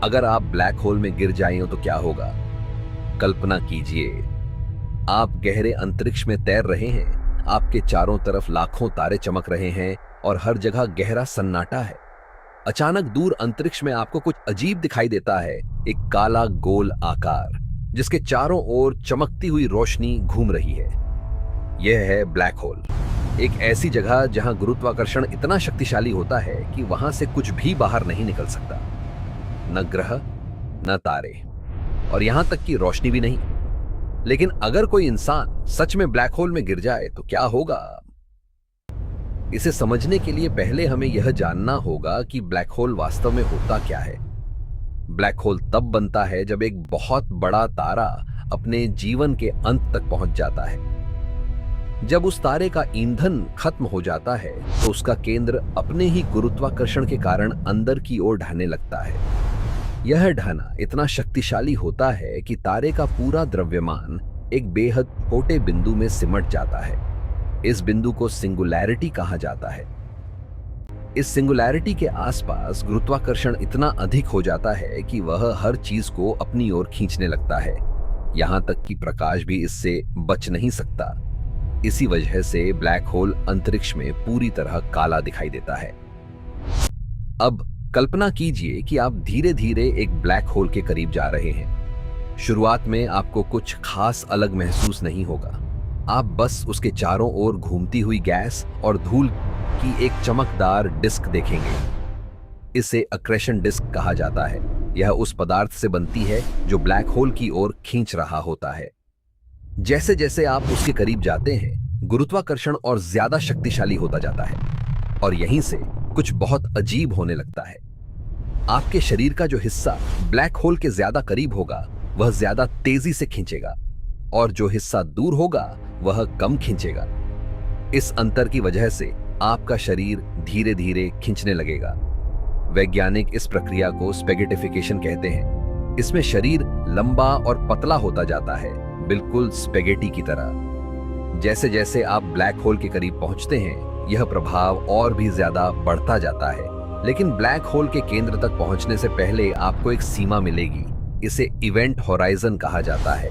अगर आप black hole में गिर जाएं तो क्या होगा? कल्पना कीजिए, आप गहरे अंतरिक्ष में तैर रहे हैं, आपके चारों तरफ लाखों तारे चमक रहे हैं और हर जगह गहरा सन्नाटा है। अचानक दूर अंतरिक्ष में आपको कुछ अजीब दिखाई देता है, एक काला गोल आकार जिसके चारों ओर चमकती हुई रोशनी घूम रही है। यह है ब्लैक होल, एक ऐसी जगह जहां गुरुत्वाकर्षण इतना शक्तिशाली होता है कि वहां से कुछ भी बाहर नहीं निकल सकता। न ग्रह, न तारे, और यहां तक कि रोशनी भी नहीं। लेकिन अगर कोई इंसान सच में ब्लैक होल में गिर जाए तो क्या होगा? इसे समझने के लिए पहले हमें यह जानना होगा कि ब्लैक होल वास्तव में होता क्या है। ब्लैक होल तब बनता है जब एक बहुत बड़ा तारा अपने जीवन के अंत तक पहुंच जाता है। जब उस तारे का ईंधन खत्म हो जाता है तो उसका केंद्र अपने ही गुरुत्वाकर्षण के कारण अंदर की ओर ढहने लगता है। यह ढहना इतना शक्तिशाली होता है कि तारे का पूरा द्रव्यमान एक बेहद छोटे बिंदु में सिमट जाता है। इस बिंदु को सिंगुलैरिटी कहा जाता है। इस सिंगुलैरिटी के आसपास गुरुत्वाकर्षण इतना अधिक हो जाता है कि वह हर चीज को अपनी ओर खींचने लगता है, यहां तक कि प्रकाश भी इससे बच नहीं सकता। इसी वजह से ब्लैक होल अंतरिक्ष में पूरी तरह काला दिखाई देता है। अब कल्पना कीजिए कि आप धीरे धीरे एक ब्लैक होल के करीब जा रहे हैं। शुरुआत में आपको कुछ खास अलग महसूस नहीं होगा। आप बस उसके चारों ओर घूमती हुई गैस और धूल की एक चमकदार डिस्क देखेंगे। इसे अक्रेशन डिस्क कहा जाता है। यह उस पदार्थ से बनती है जो ब्लैक होल की ओर खींच रहा होता है। जैसे जैसे आप उसके करीब जाते हैं, गुरुत्वाकर्षण और ज्यादा शक्तिशाली होता जाता है और यहीं से कुछ बहुत अजीब होने लगता है। आपके शरीर का जो हिस्सा ब्लैक होल के ज्यादा करीब होगा वह ज्यादा तेजी से खींचेगा और जो हिस्सा दूर होगा वह कम खींचेगा। इस अंतर की वजह से आपका शरीर धीरे धीरे खींचने लगेगा। वैज्ञानिक इस प्रक्रिया को स्पेगेटिफिकेशन कहते हैं। इसमें शरीर लंबा और पतला होता जाता है, बिल्कुल स्पेगेटी की तरह। जैसे जैसे आप ब्लैक होल के करीब पहुंचते हैं, यह प्रभाव और भी ज्यादा बढ़ता जाता है। लेकिन ब्लैक होल के केंद्र तक पहुंचने से पहले आपको एक सीमा मिलेगी। इसे इवेंट होराइजन कहा जाता है।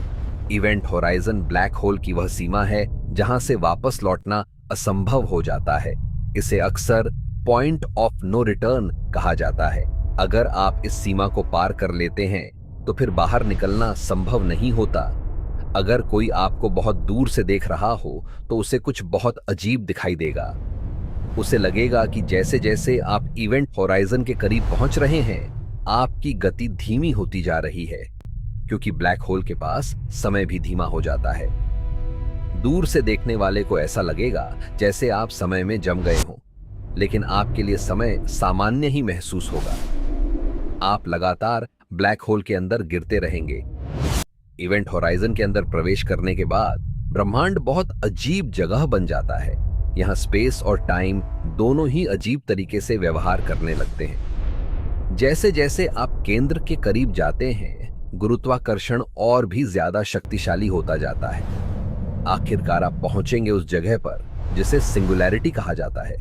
इवेंट होराइजन ब्लैक होल की वह सीमा है जहां से वापस लौटना असंभव हो जाता है। इसे अक्सर पॉइंट ऑफ नो रिटर्न कहा जाता है। अगर आप इस सीमा को पार कर लेते हैं तो फिर बाहर निकलना संभव नहीं होता। अगर कोई आपको बहुत दूर से देख रहा हो तो उसे कुछ बहुत अजीब दिखाई देगा। उसे लगेगा कि जैसे जैसे आप इवेंट होराइजन के करीब पहुंच रहे हैं, आपकी गति धीमी होती जा रही है, क्योंकि ब्लैक होल के पास समय भी धीमा हो जाता है। दूर से देखने वाले को ऐसा लगेगा जैसे आप समय में जम गए हों, लेकिन आपके लिए समय सामान्य ही महसूस होगा। आप लगातार ब्लैक होल के अंदर गिरते रहेंगे। इवेंट होराइजन के अंदर प्रवेश करने के बाद ब्रह्मांड बहुत अजीब जगह बन जाता है। यहाँ स्पेस और टाइम दोनों ही अजीब तरीके से व्यवहार करने लगते हैं। जैसे जैसे आप केंद्र के करीब जाते हैं, गुरुत्वाकर्षण और भी ज्यादा शक्तिशाली होता जाता है। आखिरकार आप पहुंचेंगे उस जगह पर जिसे सिंगुलैरिटी कहा जाता है।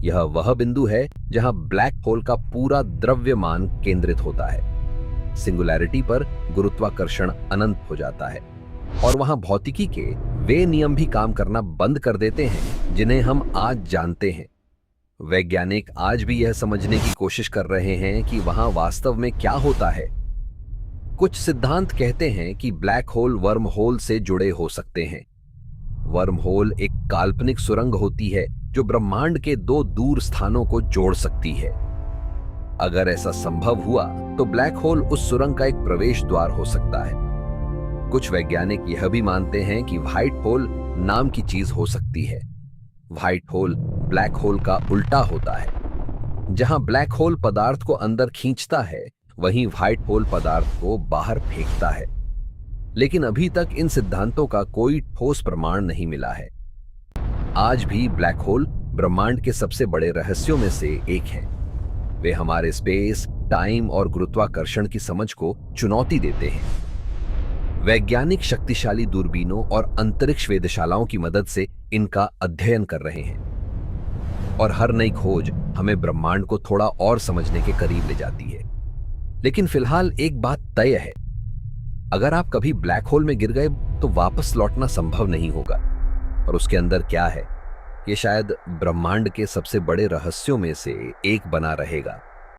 यह वह बिंदु है जहां ब्लैक होल का पूरा द्रव्यमान केंद्रित होता है। सिंगुलैरिटी पर गुरुत्वाकर्षण अनंत हो जाता है और वहां भौतिकी के वे नियम भी काम करना बंद कर देते हैं जिन्हें हम आज जानते हैं। वैज्ञानिक आज भी यह समझने की कोशिश कर रहे हैं कि वहां वास्तव में क्या होता है। कुछ सिद्धांत कहते हैं कि ब्लैक होल वर्म होल से जुड़े हो सकते हैं। वर्म होल एक काल्पनिक सुरंग होती है जो ब्रह्मांड के दो दूर स्थानों को जोड़ सकती है। अगर ऐसा संभव हुआ तो ब्लैक होल उस सुरंग का एक प्रवेश द्वार हो सकता है। कुछ वैज्ञानिक यह भी मानते हैं कि व्हाइट होल नाम की चीज हो सकती है। व्हाइट होल ब्लैक होल का उल्टा होता है। जहां ब्लैक होल पदार्थ को अंदर खींचता है, वहीं व्हाइट होल पदार्थ को बाहर फेंकता है। लेकिन अभी तक इन सिद्धांतों का कोई ठोस प्रमाण नहीं मिला है। आज भी ब्लैक होल ब्रह्मांड के सबसे बड़े रहस्यों में से एक हैं। वे हमारे स्पेस, टाइम और गुरुत्वाकर्षण की समझ को चुनौती देते हैं। वैज्ञानिक शक्तिशाली दूरबीनों और अंतरिक्ष वेधशालाओं की मदद से इनका अध्ययन कर रहे हैं और हर नई खोज हमें ब्रह्मांड को थोड़ा और समझने के करीब ले जाती है। लेकिन फिलहाल एक बात तय है, अगर आप कभी ब्लैक होल में गिर गए तो वापस लौटना संभव नहीं होगा। और उसके अंदर क्या है, ये शायद ब्रह्मांड के सबसे बड़े रहस्यों में से एक बना रहेगा।